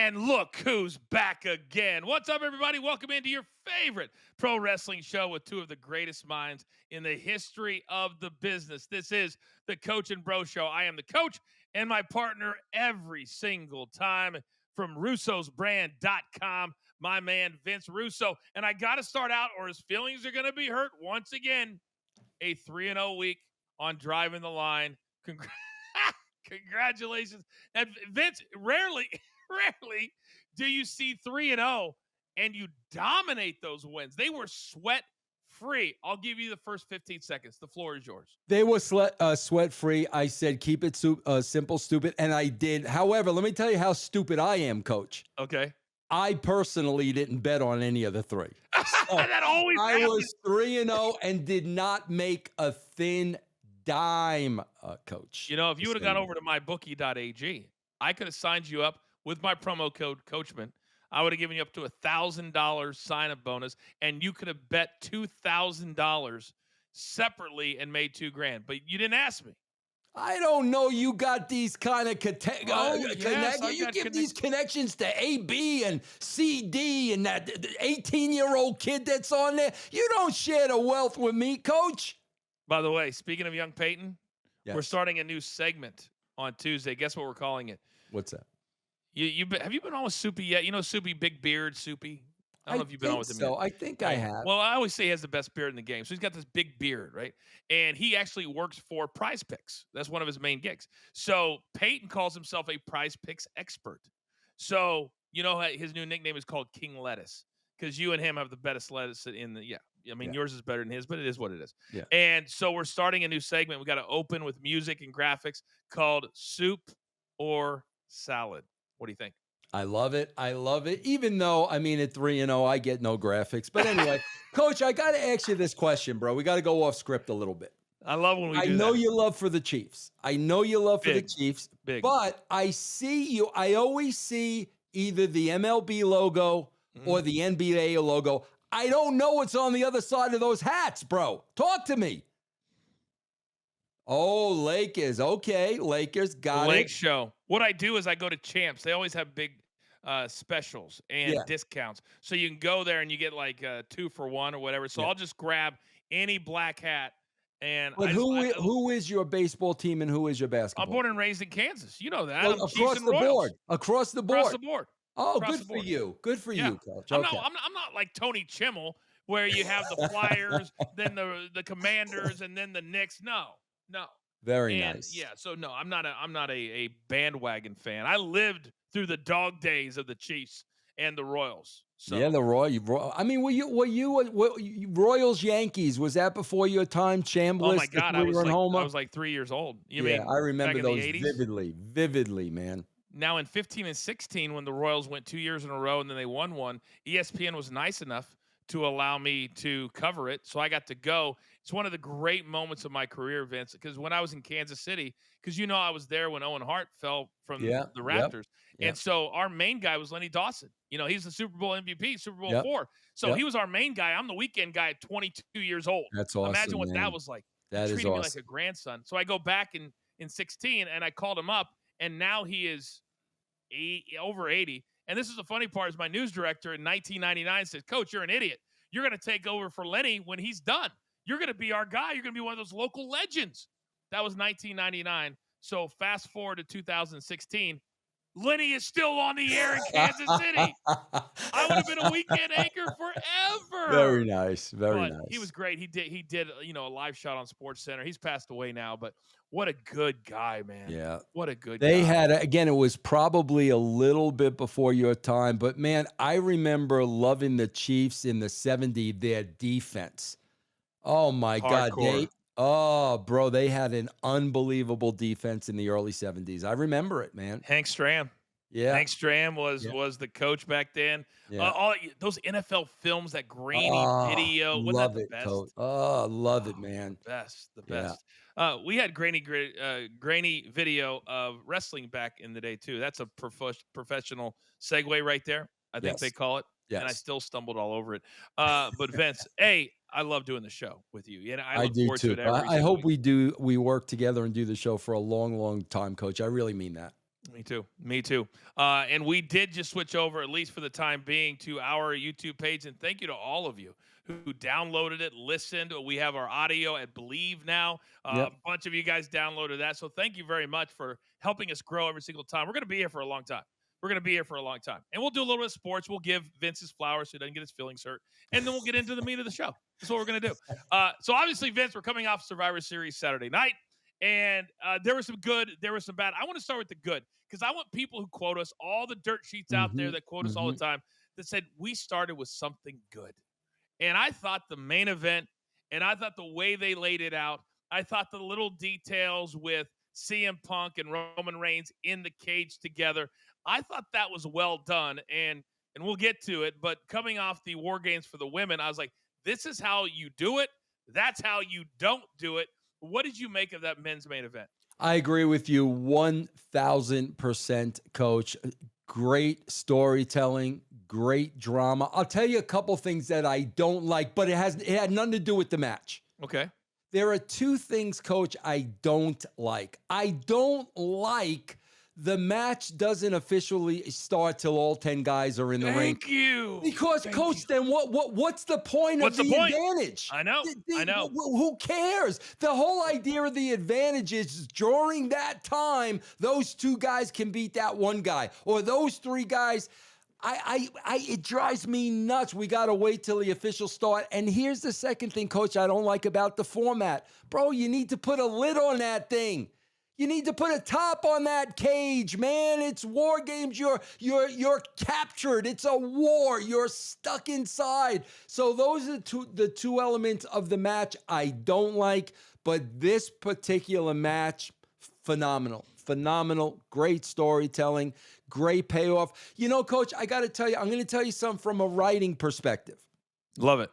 And look who's back again. What's up, everybody? Welcome into your favorite pro wrestling show with two of the greatest minds in the history of the business. This is the Coach and Bro Show. I am the coach and my partner every single time from russosbrand.com, my man, Vince Russo. And I got to start out, or his feelings are going to be hurt once again. A 3-0 week on Driving the Line. Congratulations. And Vince, rarely do you see 3-0 and you dominate those wins. They were sweat free. I'll give you the first 15 seconds. The floor is yours. They were sweat free. I said, keep it simple, stupid. And I did. However, let me tell you how stupid I am, Coach. Okay. I personally didn't bet on any of the three. So that always I happens. was 3-0 and did not make a thin dime, Coach. You know, if you would have gone over to mybookie.ag, I could have signed you up with my promo code Coachman. I would have given you up to $1,000 sign-up bonus, and you could have bet $2,000 separately and made $2,000. But you didn't ask me. I don't know. You got these kind of connections. You give these connections to AB and CD and that 18-year-old kid that's on there. You don't share the wealth with me, Coach. By the way, speaking of young Peyton, we're starting a new segment on Tuesday. Guess what we're calling it? What's that? Have you been on with Soupy yet? You know Soupy, big beard Soupy? I don't know if you've been on with him yet. I think I have. Well, I always say he has the best beard in the game. So he's got this big beard, right? And he actually works for Prize Picks. That's one of his main gigs. So Peyton calls himself a Prize Picks expert. So, you know, his new nickname is called King Lettuce because you and him have the best lettuce in the, yours is better than his, but it is what it is. Yeah. And so we're starting a new segment. We got to open with music and graphics called Soup or Salad. What do you think? I love it. I love it. Even though, I mean, at 3-0, I get no graphics. But anyway, Coach, I got to ask you this question, bro. We got to go off script a little bit. I love when we do that. I know you love for the Chiefs. I know you love for the Chiefs. Big. But I always see either the MLB logo or the NBA logo. I don't know what's on the other side of those hats, bro. Talk to me. Oh, Lakers. Okay, Lakers. Got it. Lake Show. What I do is I go to Champs. They always have big specials and discounts. So you can go there and you get like 2 for 1 or whatever. So I'll just grab any black hat. But who is your baseball team and who is your basketball? I'm born and raised in Kansas. You know that. Well, across the board. Across the board. Across the board. Oh, good for you. Good for you, Coach. I'm not like Tony Chimmel where you have the Flyers, then the Commanders, and then the Knicks. No. Very nice. Yeah, so no, I'm not a bandwagon fan. I lived through the dog days of the Chiefs and the Royals. So. Yeah, the Royals. I mean, were you Royals Yankees? Was that before your time? Chambliss? Oh my God, I was like 3 years old. I remember those vividly, man. Now in 15 and 16, when the Royals went 2 years in a row and then they won one, ESPN was nice enough to allow me to cover it. So I got to go. It's one of the great moments of my career, Vince, because when I was in Kansas City, because you know I was there when Owen Hart fell from the Raptors. And so our main guy was Lenny Dawson. You know, he's the Super Bowl MVP, Super Bowl 4. So he was our main guy. I'm the weekend guy at 22 years old. That's awesome. Imagine what that was like. That is treating awesome. me like a grandson. So I go back in 16 and I called him up, and now he is over 80. And this is the funny part is my news director in 1999 said, Coach, you're an idiot. You're going to take over for Lenny when he's done. You're going to be our guy. You're going to be one of those local legends. That was 1999. So fast forward to 2016. Lenny is still on the air in Kansas City. I would have been a weekend anchor forever. Very nice. Very nice. He was great. He did, a live shot on Sports Center. He's passed away now, but what a good guy, man. Yeah. What a good guy. They had, again, it was probably a little bit before your time, but man, I remember loving the Chiefs in the 70s, their defense. Oh my God. Bro, they had an unbelievable defense in the early 70s. I remember it, man. Hank Stram. Yeah. Hank Stram was the coach back then. Yeah. All those NFL films, that grainy video. Love it, Coach. Oh, love it, man. The best. We had grainy video of wrestling back in the day, too. That's a professional segue right there. I think they call it. Yes. And I still stumbled all over it. But Vince, I love doing the show with you. And I look do forward too. to it every I hope week. we work together and do the show for a long, long time, Coach. I really mean that. Me too. Me too. And we did just switch over, at least for the time being, to our YouTube page. And thank you to all of you who downloaded it, listened. We have our audio at Believe now. A Yep. bunch of you guys downloaded that. So thank you very much for helping us grow every single time. We're going to be here for a long time. We're going to be here for a long time. And we'll do a little bit of sports. We'll give Vince his flowers so he doesn't get his feelings hurt. And then we'll get into the meat of the show. That's what we're going to do. So obviously, Vince, we're coming off Survivor Series Saturday night. And there was some good, there was some bad. I want to start with the good because I want people who quote us, all the dirt sheets out there Mhm, that quote us all the mhm. time, that said we started with something good. And I thought the main event, and I thought the way they laid it out, I thought the little details with CM Punk and Roman Reigns in the cage together, I thought that was well done. And we'll get to it, but coming off the War Games for the women, I was like, this is how you do it. That's how you don't do it. What did you make of that men's main event? I agree with you 1000%, coach. Great storytelling, great drama. I'll tell you a couple things that I don't like, but it had nothing to do with the match. Okay. There are two things, coach, I don't like. I don't like the match doesn't officially start till all 10 guys are in the ring. Thank you. Because, Thank coach, you. then what's the point What's of the the point? advantage? I know. I know. Who cares? The whole idea of the advantage is during that time, those two guys can beat that one guy, or those three guys. It drives me nuts. We got to wait till the official start. And here's the second thing, coach, I don't like about the format. Bro, you need to put a lid on that thing. You need to put a top on that cage, man. It's War Games. You're captured. It's a war. You're stuck inside. So those are the two elements of the match I don't like. But this particular match, phenomenal. Phenomenal. Great storytelling. Great payoff. You know, coach, I got to tell you, I'm going to tell you something from a writing perspective. Love it.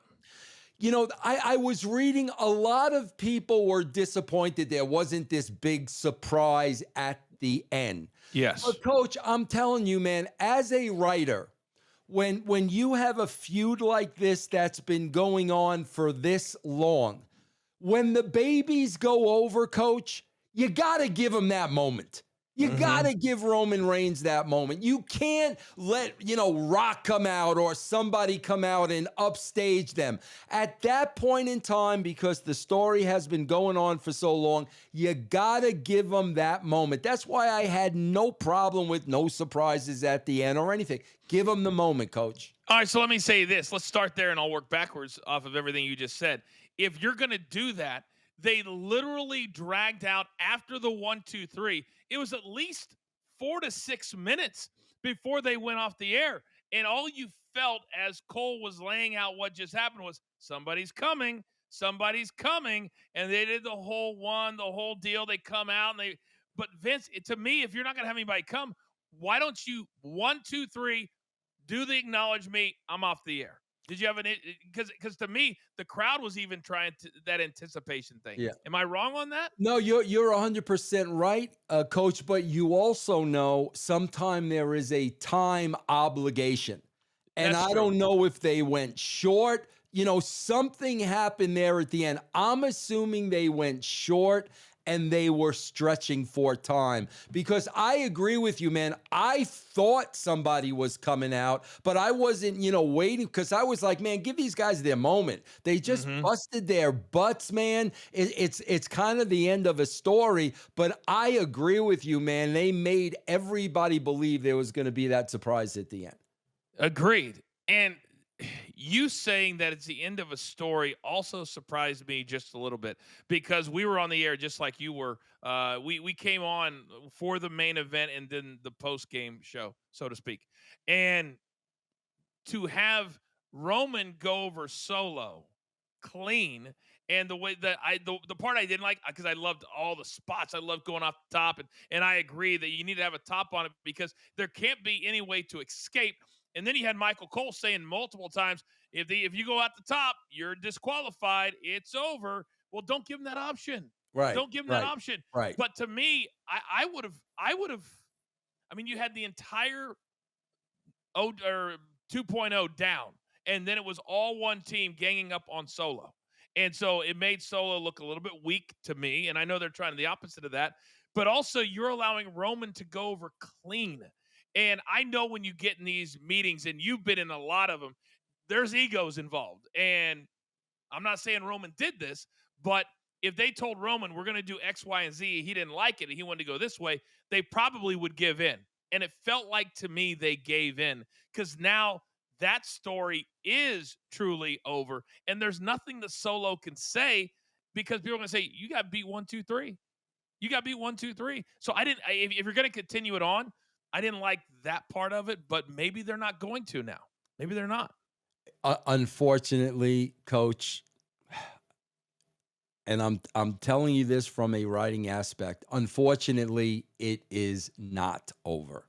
You know, I was reading a lot of people were disappointed there wasn't this big surprise at the end. Yes. But coach, I'm telling you, man, as a writer, when you have a feud like this that's been going on for this long, when the babies go over, coach, you got to give them that moment. You got to give Roman Reigns that moment. You can't let, Rock come out or somebody come out and upstage them. At that point in time, because the story has been going on for so long, you got to give them that moment. That's why I had no problem with no surprises at the end or anything. Give them the moment, coach. All right, so let me say this. Let's start there and I'll work backwards off of everything you just said. If you're going to do that, they literally dragged out after the 1, 2, 3. It was at least 4 to 6 minutes before they went off the air. And all you felt as Cole was laying out what just happened was somebody's coming, somebody's coming. And they did the whole deal. They come out and but Vince, to me, if you're not going to have anybody come, why don't you 1, 2, 3, do the acknowledge me, I'm off the air. Did you have because to me the crowd was even trying to that anticipation thing. Yeah. Am I wrong on that? No, you're 100% right, coach, but you also know sometime there is a time obligation. And That's I true. don't know if they went short. Something happened there at the end. I'm assuming they went short and they were stretching for time because I agree with you, man. I thought somebody was coming out, but I wasn't, waiting because I was like, man, give these guys their moment. They just busted their butts, man. It's kind of the end of a story, but I agree with you, man. They made everybody believe there was going to be that surprise at the end. Agreed. And you saying that it's the end of a story also surprised me just a little bit because we were on the air just like you were. We came on for the main event and then the post game show, so to speak. And to have Roman go over Solo clean, and the way that the part I didn't like because I loved all the spots. I loved going off the top, and I agree that you need to have a top on it because there can't be any way to escape. And then you had Michael Cole saying multiple times, if you go out the top, you're disqualified. It's over. Well, don't give him that option. Right. Don't give him that option. Right. But to me, I would have. I mean, you had the entire 2.0 down, and then it was all one team ganging up on Solo. And so it made Solo look a little bit weak to me. And I know they're trying the opposite of that. but also you're allowing Roman to go over clean. And I know when you get in these meetings, and you've been in a lot of them, there's egos involved. And I'm not saying Roman did this, but if they told Roman, we're going to do X, Y, and Z, he didn't like it and he wanted to go this way, they probably would give in. And it felt like to me they gave in, because now that story is truly over. And there's nothing that Solo can say, because people are going to say, you got beat 1, 2, 3. You got beat 1, 2, 3. So if you're going to continue it on, I didn't like that part of it, but maybe they're not going to now. Maybe they're not. Unfortunately, Coach, and I'm telling you this from a writing aspect. Unfortunately, it is not over.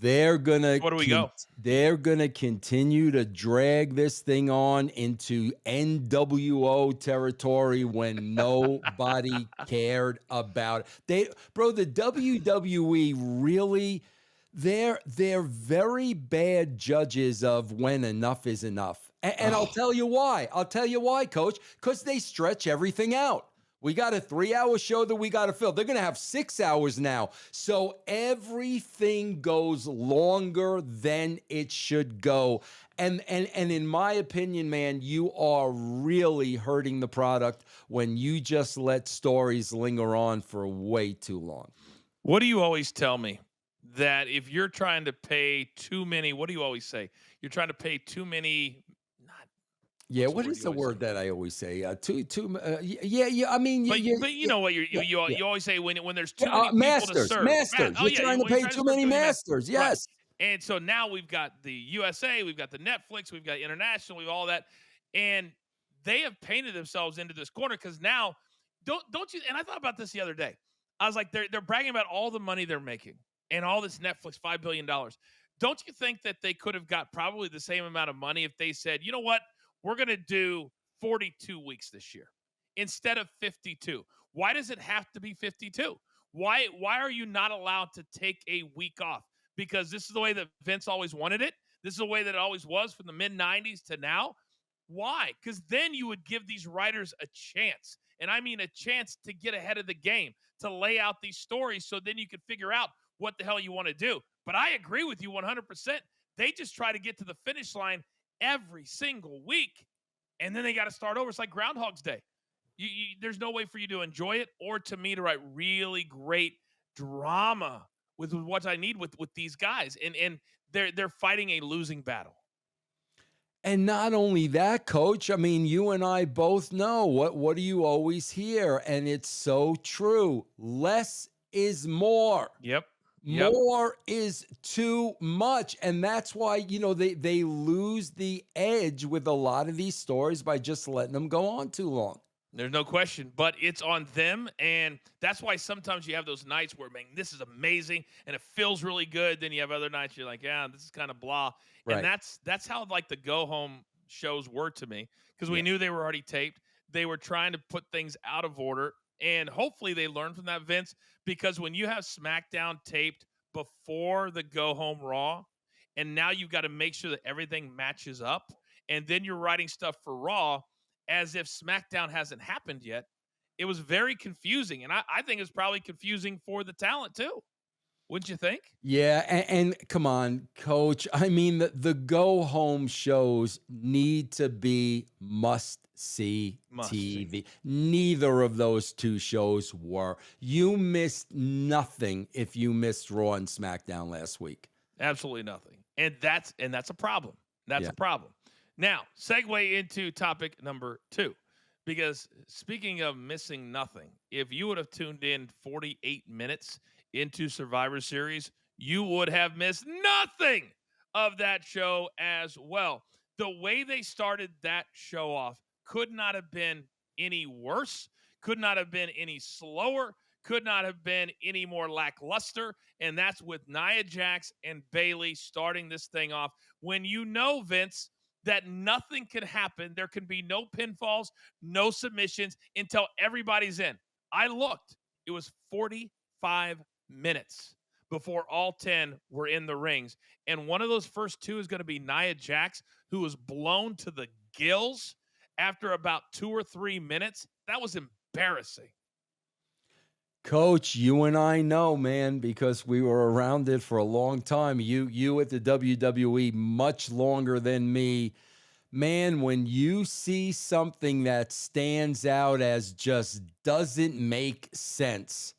They're gonna Where do we go? They're gonna continue to drag this thing on into NWO territory when nobody cared about it. The WWE really, they're very bad judges of when enough is enough. And I'll tell you why. I'll tell you why, Coach. Because they stretch everything out. We got a 3-hour show that we got to fill. They're going to have 6 hours now. So everything goes longer than it should go. And in my opinion, man, you are really hurting the product when you just let stories linger on for way too long. What do you always tell me? That if you're trying to pay too many, what do you always say? You're trying to pay too many. Yeah, what is the word that I always say? Yeah. I mean, but you know what you always say when there's too many people to serve. Masters. You're trying to pay too many masters. Yes. Right. And so now we've got the USA, we've got the Netflix, we've got international, we've all that, and they have painted themselves into this corner, because now don't you? And I thought about this the other day. I was like, they're bragging about all the money they're making and all this Netflix $5 billion. Don't you think that they could have got probably the same amount of money if they said, you know what? We're going to do 42 weeks this year instead of 52. Why does it have to be 52? Why are you not allowed to take a week off? Because this is the way that Vince always wanted it. This is the way that it always was from the mid-90s to now. Why? Because then you would give these writers a chance. And I mean a chance to get ahead of the game, to lay out these stories, so then you can figure out what the hell you want to do. But I agree with you 100%. They just try to get to the finish line every single week, and then they got to start over. It's like Groundhog's Day. There's no way for you to enjoy it, or to me to write really great drama with what I need with these guys, and they're fighting a losing battle. And not only that, Coach, I mean, you and I both know what do you always hear? And it's so true. Less is more. Yep. More is too much. And that's why, they lose the edge with a lot of these stories by just letting them go on too long. There's no question, but it's on them. And that's why sometimes you have those nights where, man, this is amazing and it feels really good. Then you have other nights you're like, yeah, this is kind of blah. Right. And that's how like the go home shows were to me, because we knew they were already taped. They were trying to put things out of order. And hopefully they learned from that, Vince, because when you have SmackDown taped before the go home Raw, and now you've got to make sure that everything matches up, and then you're writing stuff for Raw as if SmackDown hasn't happened yet, it was very confusing. And I think it's probably confusing for the talent too. Wouldn't you think? Yeah, and come on, Coach. I mean, the go home shows need to be must-see TV. Neither of those two shows were. You missed nothing if you missed Raw and SmackDown last week. Absolutely nothing. And that's a problem. That's a problem. Now, segue into topic number 2. Because speaking of missing nothing, if you would have tuned in 48 minutes into Survivor Series, you would have missed nothing of that show as well. The way they started that show off could not have been any worse, could not have been any slower, could not have been any more lackluster. And that's with Nia Jax and Bayley starting this thing off. When you know, Vince, that nothing can happen, there can be no pinfalls, no submissions until everybody's in. I looked. It was 45 minutes before all 10 were in the rings. And one of those first 2 is going to be Nia Jax, who was blown to the gills after about 2 or 3 minutes. That was embarrassing. Coach, you and I know, man, because we were around it for a long time. You at the WWE much longer than me. Man, when you see something that stands out as just doesn't make sense,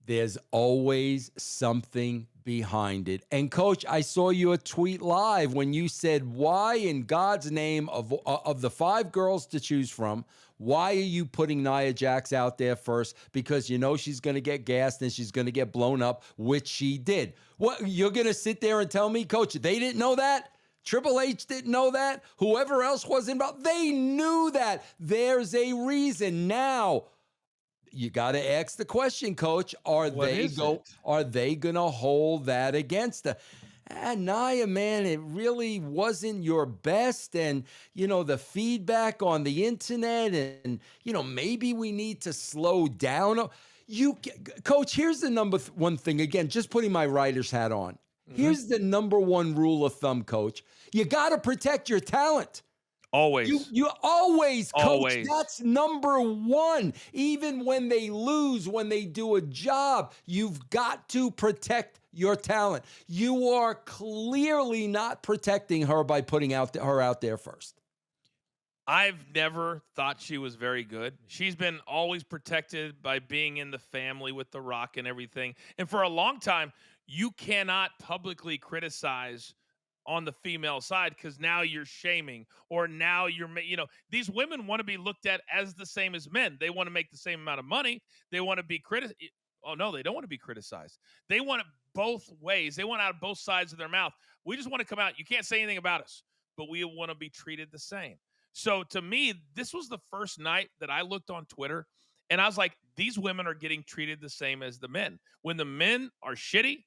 there's always something behind it. And coach, I saw your tweet live when you said, "Why in God's name of the 5 girls to choose from, why are you putting Nia Jax out there first? Because you know she's going to get gassed and she's going to get blown up," which she did. What, you're going to sit there and tell me, coach, they didn't know that? Triple H didn't know that? Whoever else was involved, they knew that. There's a reason. Now, you got to ask the question, coach, are they going to hold that against her? Nia, man, it really wasn't your best. And, the feedback on the internet and, maybe we need to slow down. Coach, here's the number one thing. Again, just putting my writer's hat on. Here's the number one rule of thumb, coach. You got to protect your talent. Always. You always, coach. Always. That's number one. Even when they lose, when they do a job, you've got to protect your talent. You are clearly not protecting her by putting her out there first. I've never thought she was very good. She's been always protected by being in the family with The Rock and everything. And for a long time, you cannot publicly criticize on the female side because now you're shaming, or now these women want to be looked at as the same as men. They want to make the same amount of money. They want to be criticized. Oh no, they don't want to be criticized. They want it both ways. They want out of both sides of their mouth. We just want to come out. You can't say anything about us, but we want to be treated the same. So to me, this was the first night that I looked on Twitter and I was like, these women are getting treated the same as the men. When the men are shitty,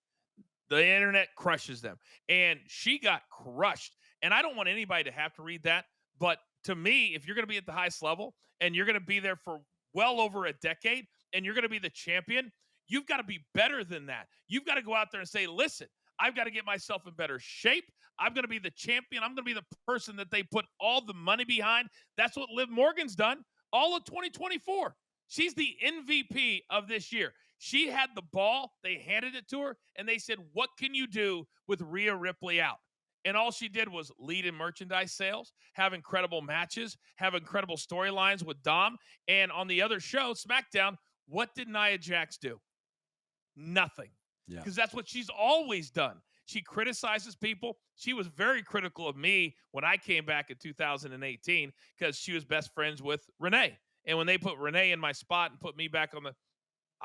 the internet crushes them. And she got crushed. And I don't want anybody to have to read that. But to me, if you're going to be at the highest level and you're going to be there for well over a decade and you're going to be the champion, you've got to be better than that. You've got to go out there and say, listen, I've got to get myself in better shape. I'm going to be the champion. I'm going to be the person that they put all the money behind. That's what Liv Morgan's done all of 2024. She's the MVP of this year. She had the ball, they handed it to her, and they said, what can you do with Rhea Ripley out? And all she did was lead in merchandise sales, have incredible matches, have incredible storylines with Dom. And on the other show, SmackDown, what did Nia Jax do? Nothing. Because that's what she's always done. She criticizes people. She was very critical of me when I came back in 2018 because she was best friends with Renee. And when they put Renee in my spot and put me back on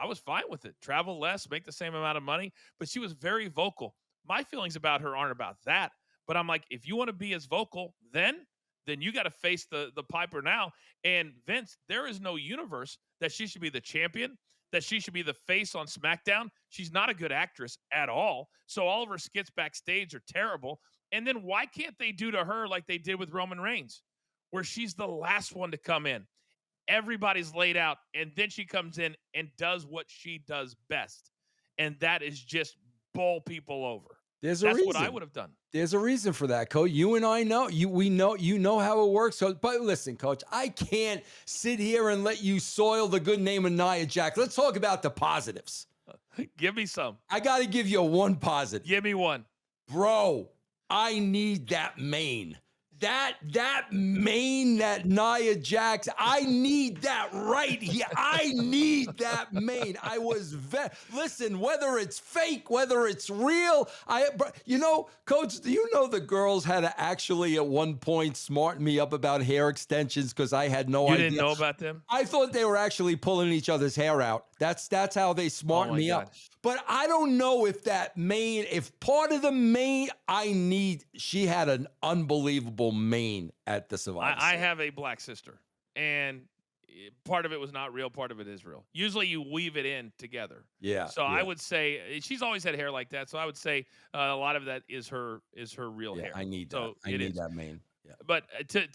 I was fine with it. Travel less, make the same amount of money. But she was very vocal. My feelings about her aren't about that. But I'm like, if you want to be as vocal, then you got to face the Piper now. And Vince, there is no universe that she should be the champion, that she should be the face on SmackDown. She's not a good actress at all. So all of her skits backstage are terrible. And then why can't they do to her like they did with Roman Reigns, where she's the last one to come in? Everybody's laid out, and then she comes in and does what she does best, and that is just bowl people over. That's what I would have done. There's a reason for that, Coach. You and I know we know how it works. So, but listen, Coach, I can't sit here and let you soil the good name of Nia Jax. Let's talk about the positives. Give me some. I got to give you one positive. Give me one, bro. I need that mane. That mane that Nia Jax, I need that right here. I need that mane. I was listen, whether it's fake, whether it's real, Coach, do you know the girls had to actually at one point smarten me up about hair extensions because I had no idea. You didn't know about them? I thought they were actually pulling each other's hair out. That's how they smartened me up. But I don't know if that mane, if part of the mane, she had an unbelievable mane at the Survivor Series. I have a black sister, and part of it was not real, part of it is real. Usually you weave it in together. Yeah. So I would say she's always had hair like that. So I would say a lot of that is her real hair. I need that. I need that mane. Yeah. But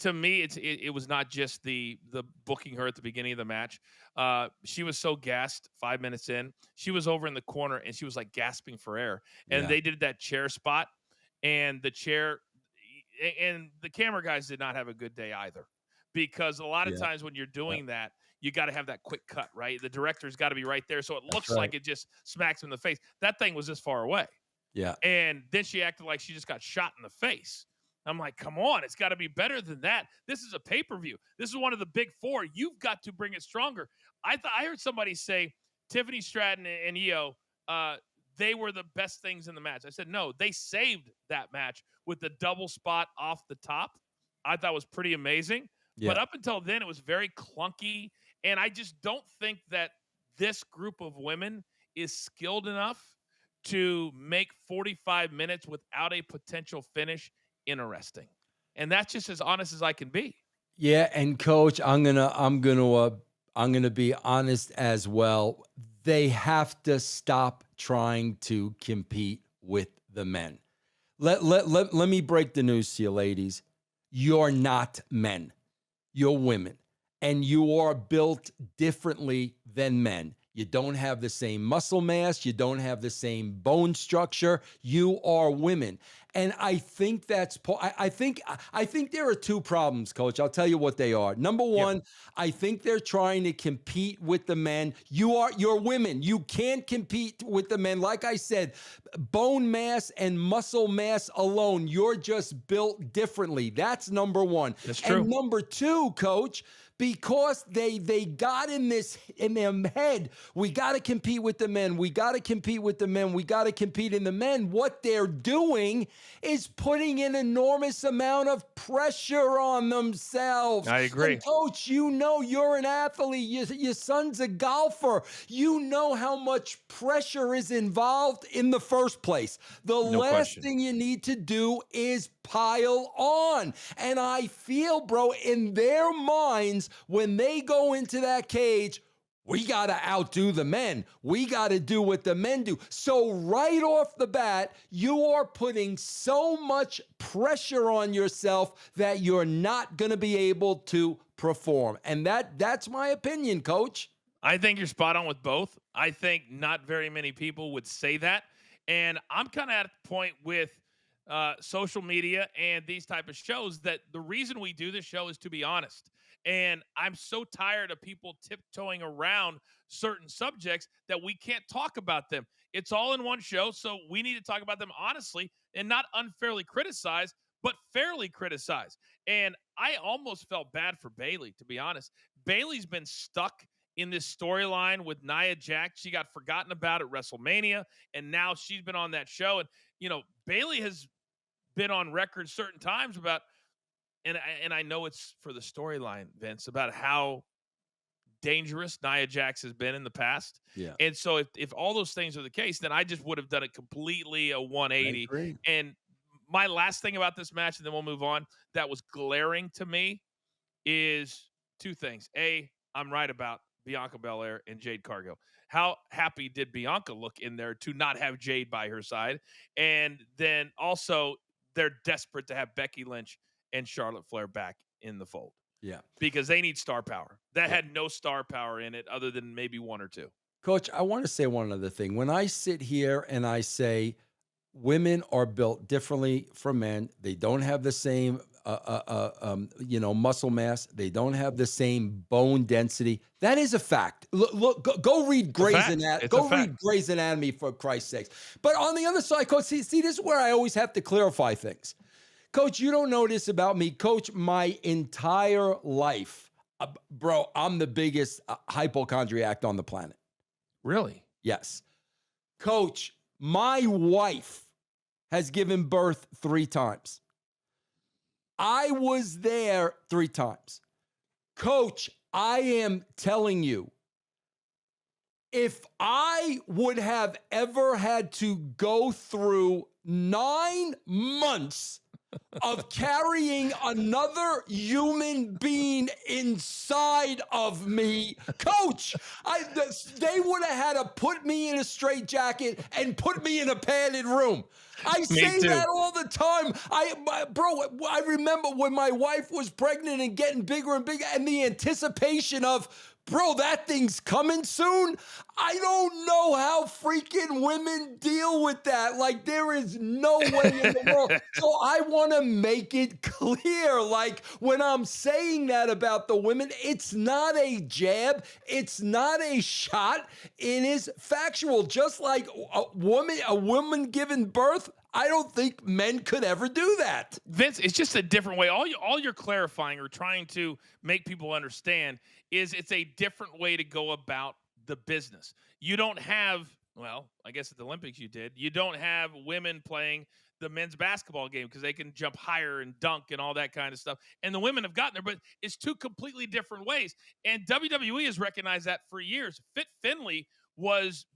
to me, it was not just the booking her at the beginning of the match. She was so gassed 5 minutes in. She was over in the corner and she was like gasping for air. And they did that chair spot, and the chair and the camera guys did not have a good day either, because a lot of times when you're doing that, you got to have that quick cut, right? The director's got to be right there, so it That's looks right. like it just smacks him in the face. That thing was this far away. Yeah. And then she acted like she just got shot in the face. I'm like, come on, it's got to be better than that. This is a pay-per-view. This is one of the big four. You've got to bring it stronger. I heard somebody say Tiffany Stratton and Io, they were the best things in the match. I said, no, they saved that match with the double spot off the top. I thought was pretty amazing. Yeah. But up until then, it was very clunky. And I just don't think that this group of women is skilled enough to make 45 minutes without a potential finish interesting. And that's just as honest as I can be. Yeah, and coach, I'm gonna be honest as well. They have to stop trying to compete with the men. Let me break the news to you, ladies. You're not men. You're women. And you are built differently than men. You don't have the same muscle mass. You don't have the same bone structure. You are women. And I think that's, I think there are two problems, coach. I'll tell you what they are. Number one, I think they're trying to compete with the men. You're women. You can't compete with the men. Like I said, bone mass and muscle mass alone, you're just built differently. That's number one. That's true. And number two, coach, because they got in their head, we got to compete with the men. We got to compete with the men. We got to compete in the men. What they're doing is putting an enormous amount of pressure on themselves. I agree. And coach, you know you're an athlete. Your son's a golfer. You know how much pressure is involved in the first place. The last thing you need to do is pile on. And I feel, bro, in their minds, when they go into that cage, we got to outdo the men. We got to do what the men do. So right off the bat, you are putting so much pressure on yourself that you're not going to be able to perform. And that's my opinion, coach. I think you're spot on with both. I think not very many people would say that. And I'm kind of at a point with social media and these type of shows that the reason we do this show is to be honest. And I'm so tired of people tiptoeing around certain subjects that we can't talk about them. It's all in one show, so we need to talk about them honestly and not unfairly criticize, but fairly criticize. And I almost felt bad for Bayley, to be honest. Bayley's been stuck in this storyline with Nia Jax. She got forgotten about at WrestleMania, and now she's been on that show. And, you know, Bayley has been on record certain times about, and I know it's for the storyline, Vince, about how dangerous Nia Jax has been in the past. Yeah. And so if all those things are the case, then I just would have done it completely a 180. And my last thing about this match, and then we'll move on, that was glaring to me is two things. A, I'm right about Bianca Belair and Jade Cargill. How happy did Bianca look in there to not have Jade by her side? And then also they're desperate to have Becky Lynch and Charlotte Flair back in the fold. Yeah. Because they need star power. That had no star power in it other than maybe one or two. Coach, I want to say one other thing. When I sit here and I say women are built differently from men, they don't have the same muscle mass. They don't have the same bone density. That is a fact. Look, go read Grey's Anatomy. Go read Grey's Anatomy, for Christ's sakes. But on the other side, Coach, see, this is where I always have to clarify things. Coach, you don't know this about me. Coach, my entire life, bro, I'm the biggest hypochondriac on the planet. Really? Yes. Coach, my wife has given birth 3 times. I was there 3 times. Coach, I am telling you, if I would have ever had to go through 9 months of carrying another human being inside of me, Coach, they would have had to put me in a straitjacket and put me in a padded room. I say that all the time. I remember when my wife was pregnant and getting bigger and bigger, and the anticipation of Bro, that thing's coming soon. I don't know how freaking women deal with that. Like, there is no way in the world. So I want to make it clear. Like, when I'm saying that about the women, it's not a jab. It's not a shot. It is factual. Just like a woman giving birth, I don't think men could ever do that. Vince, it's just a different way. All you're clarifying or trying to make people understand is it's a different way to go about the business. You don't have, well, I guess at the Olympics you did. You don't have women playing the men's basketball game because they can jump higher and dunk and all that kind of stuff. And the women have gotten there, but it's two completely different ways. And WWE has recognized that for years. Fit Finlay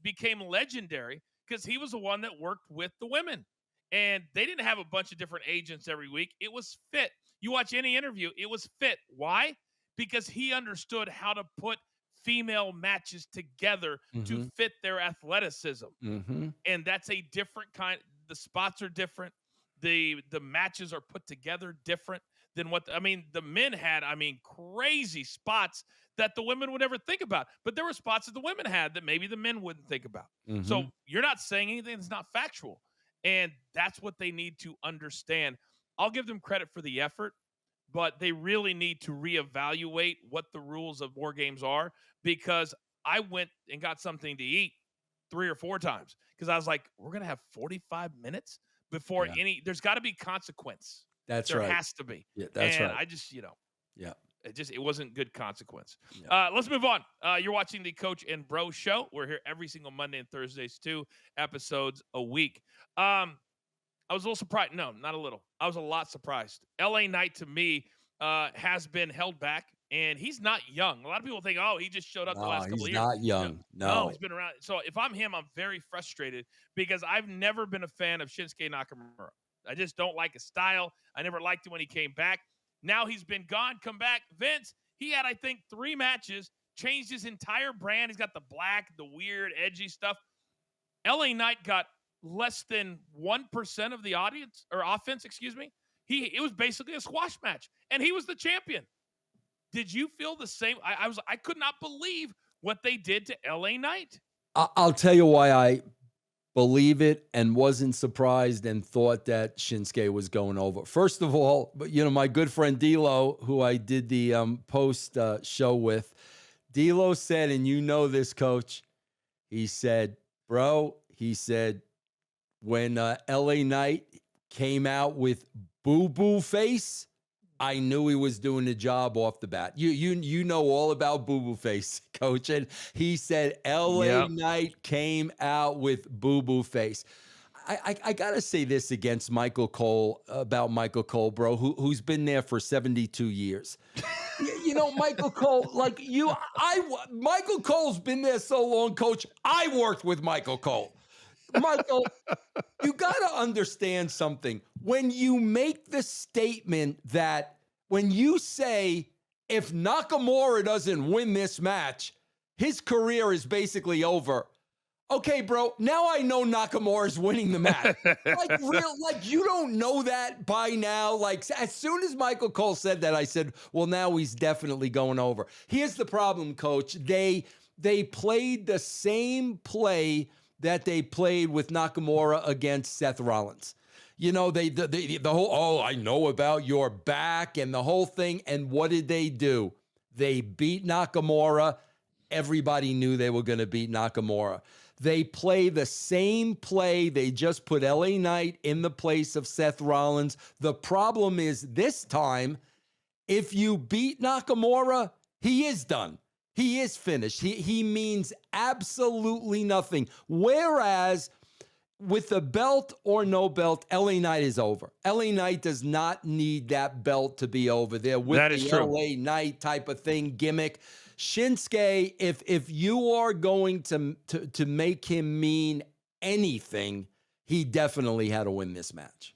became legendary because he was the one that worked with the women. And they didn't have a bunch of different agents every week. It was Fit. You watch any interview, it was Fit. Why? Because he understood how to put female matches together to fit their athleticism. And that's a different kind. The spots are different. The matches are put together different than the men had, crazy spots that the women would never think about. But there were spots that the women had that maybe the men wouldn't think about. So you're not saying anything that's not factual. And that's what they need to understand. I'll give them credit for the effort, but they really need to reevaluate what the rules of WarGames are, because I went and got something to eat 3 or 4 times because I was like, we're going to have 45 minutes before there's got to be consequence. That's there right. There has to be. Yeah, that's right. I just, yeah. It wasn't good consequence. Yeah. Let's move on. You're watching the Coach and Bro Show. We're here every single Monday and Thursdays, 2 episodes a week. I was a little surprised. No, not a little. I was a lot surprised. LA Knight, to me, has been held back, and he's not young. A lot of people think, oh, he just showed up the last couple of years. He's not young. No, he's been around. So if I'm him, I'm very frustrated because I've never been a fan of Shinsuke Nakamura. I just don't like his style. I never liked him when he came back. Now he's been gone, come back. Vince, he had, I think, 3 matches, changed his entire brand. He's got the black, the weird, edgy stuff. LA Knight got less than 1% of the audience or offense, excuse me. It was basically a squash match, and he was the champion. Did you feel the same? I could not believe what they did to LA Knight. I'll tell you why I believe it and wasn't surprised and thought that Shinsuke was going over. First of all, my good friend D'Lo, who I did the post show with, D'Lo said, and you know this, Coach, he said, bro, when LA Knight came out with boo-boo face, I knew he was doing the job off the bat. You know all about boo-boo face, Coach. And he said LA Knight came out with boo-boo face. I got to say this against Michael Cole, about Michael Cole, bro, who's been there for 72 years. Michael Cole, Michael Cole's been there so long, Coach. I worked with Michael Cole. Michael, you got to understand something. When you make the statement that when you say, if Nakamura doesn't win this match, his career is basically over. Okay, bro, now I know Nakamura's winning the match. You don't know that by now. Like, as soon as Michael Cole said that, I said, well, now he's definitely going over. Here's the problem, Coach. They played the same play that they played with Nakamura against Seth Rollins. The whole, I know about your back and the whole thing. And what did they do? They beat Nakamura. Everybody knew they were going to beat Nakamura. They play the same play. They just put LA Knight in the place of Seth Rollins. The problem is this time, if you beat Nakamura, he is done. He is finished. He means absolutely nothing. Whereas with the belt or no belt, LA Knight is over. LA Knight does not need that belt to be over there with the LA Knight type of thing, gimmick. Shinsuke, if you are going to make him mean anything, he definitely had to win this match.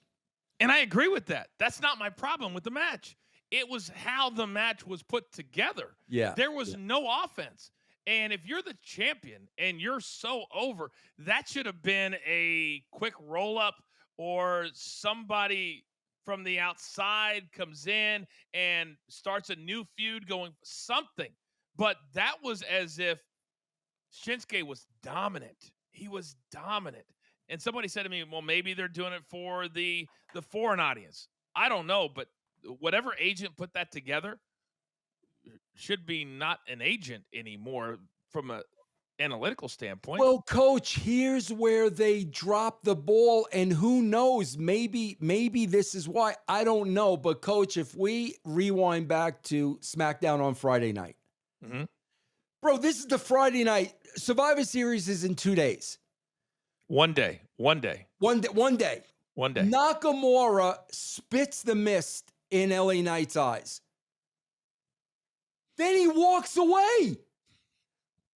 And I agree with that. That's not my problem with the match. It was how the match was put together. Yeah. There was no offense. And if you're the champion and you're so over, that should have been a quick roll-up, or somebody from the outside comes in and starts a new feud going, something. But that was as if Shinsuke was dominant. He was dominant. And somebody said to me, well, maybe they're doing it for the foreign audience. I don't know, but whatever agent put that together should be not an agent anymore from a analytical standpoint. Well, coach, here's where they drop the ball, and who knows, maybe this is why. I don't know. But coach, if we rewind back to SmackDown on Friday night, bro, this is the Friday night. Survivor Series is in 2 days. One day. Nakamura spits the mist in LA Knight's eyes. Then he walks away.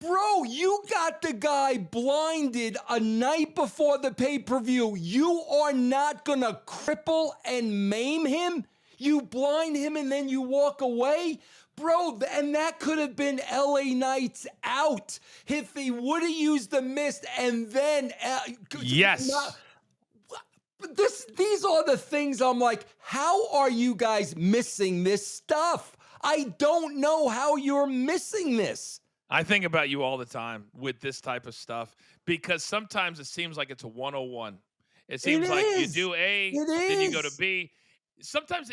Bro, you got the guy blinded a night before the pay-per-view. You are not going to cripple and maim him? You blind him and then you walk away? Bro, and that could have been LA Knight's out if he would have used the mist and then... yes. These are the things I'm like, how are you guys missing this stuff? I don't know how you're missing this. I think about you all the time with this type of stuff because sometimes it seems like it's a 101. It seems like you do A, then you go to B. Sometimes,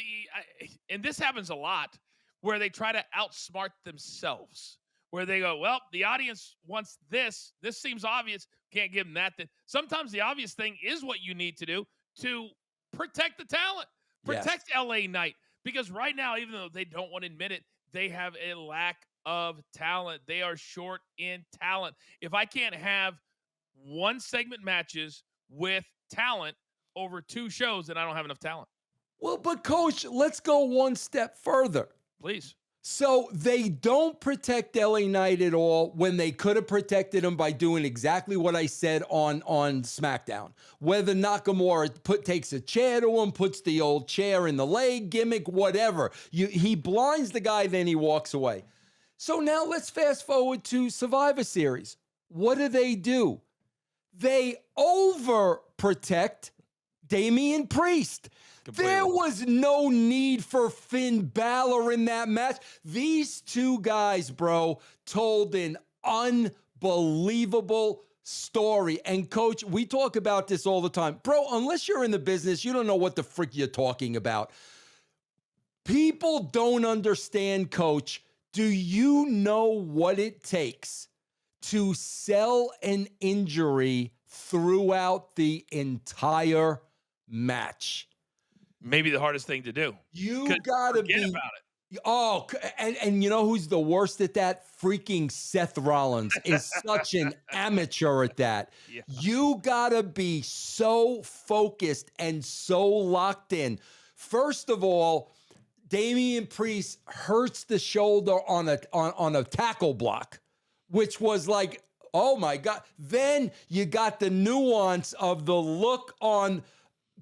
and this happens a lot, where they try to outsmart themselves, where they go, well, the audience wants this. This seems obvious. Can't give them that. Sometimes the obvious thing is what you need to do to protect the talent, protect LA Knight. Because right now, even though they don't want to admit it, they have a lack of talent. They are short in talent. If I can't have one segment matches with talent over 2 shows, then I don't have enough talent. Well, but coach, let's go one step further. Please. So they don't protect LA Knight at all when they could have protected him by doing exactly what I said on SmackDown. Whether Nakamura takes a chair to him, puts the old chair in the leg gimmick, whatever. He blinds the guy, then he walks away. So now let's fast forward to Survivor Series. What do? They overprotect Damian Priest. Completely. There was no need for Finn Balor in that match. These 2 guys, bro, told an unbelievable story. And coach, we talk about this all the time. Bro, unless you're in the business, you don't know what the frick you're talking about. People don't understand, coach. Do you know what it takes to sell an injury throughout the entire match? Maybe the hardest thing to do. You gotta be about it. Oh, and you know who's the worst at that? Freaking Seth Rollins is such an amateur at that. Yeah. You gotta be so focused and so locked in. First of all, Damian Priest hurts the shoulder on a tackle block, which was like, oh my God. Then you got the nuance of the look on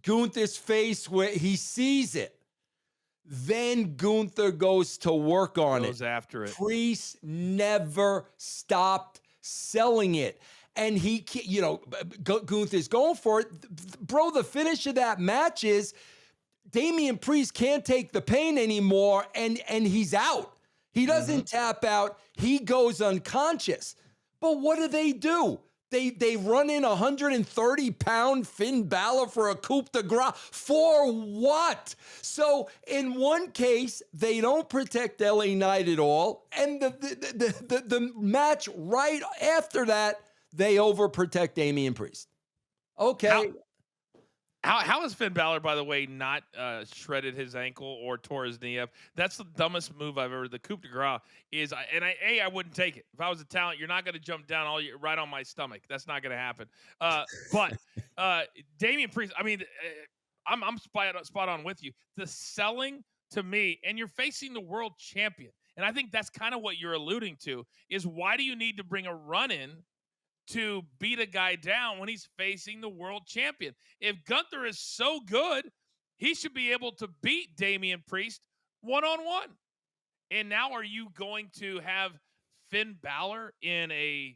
Gunther's face where he sees it. Then Gunther goes to work on it. Goes after it. Priest never stopped selling it. And he, Gunther's going for it. Bro, the finish of that match is Damian Priest can't take the pain anymore, and he's out. He doesn't tap out. He goes unconscious. But what do? They run in 130-pound Finn Balor for a coup de grace. For what? So in one case, they don't protect LA Knight at all. And the match right after that, they overprotect Damian Priest. Okay. How has Finn Balor, by the way, not shredded his ankle or tore his knee up? That's the dumbest move I've ever. The coup de grace is, I wouldn't take it. If I was a talent, you're not going to jump down right on my stomach. That's not going to happen. But Damian Priest, I mean, I'm spot on with you. The selling to me, and you're facing the world champion, and I think that's kind of what you're alluding to. Is why do you need to bring a run-in to beat a guy down when he's facing the world champion? If Gunther is so good, he should be able to beat Damian Priest one-on-one. And now are you going to have Finn Balor in a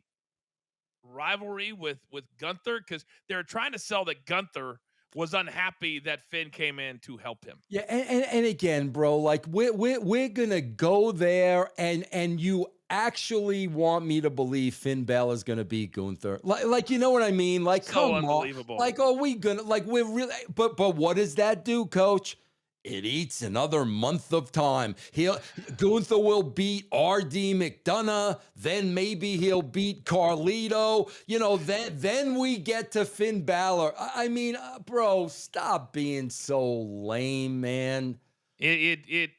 rivalry with Gunther? Because they're trying to sell that Gunther was unhappy that Finn came in to help him. Yeah, and again, bro, like we're gonna go there, and you actually want me to believe Finn Balor's going to beat Gunther? Like, you know what I mean? Like, So come on. unbelievable. Like, are we going to, like, we're really, but what does that do, coach? It eats another month of time. Gunther will beat R.D. McDonough. Then maybe he'll beat Carlito. You know, then we get to Finn Balor. I mean, bro, stop being so lame, man. It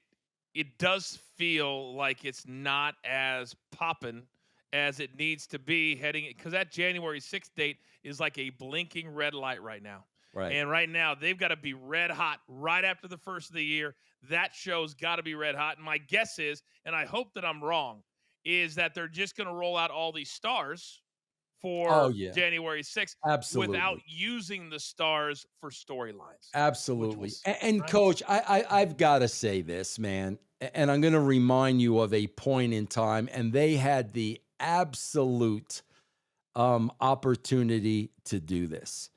does feel like it's not as poppin' as it needs to be heading, because that January 6th date is like a blinking red light right now. Right. And right now, they've got to be red hot right after the first of the year. That show's got to be red hot. And my guess is, and I hope that I'm wrong, is that they're just going to roll out all these stars for January 6th without using the stars for storylines. Absolutely. And nice. Coach, I've got to say this, man, and I'm going to remind you of a point in time, and they had the absolute opportunity to do this.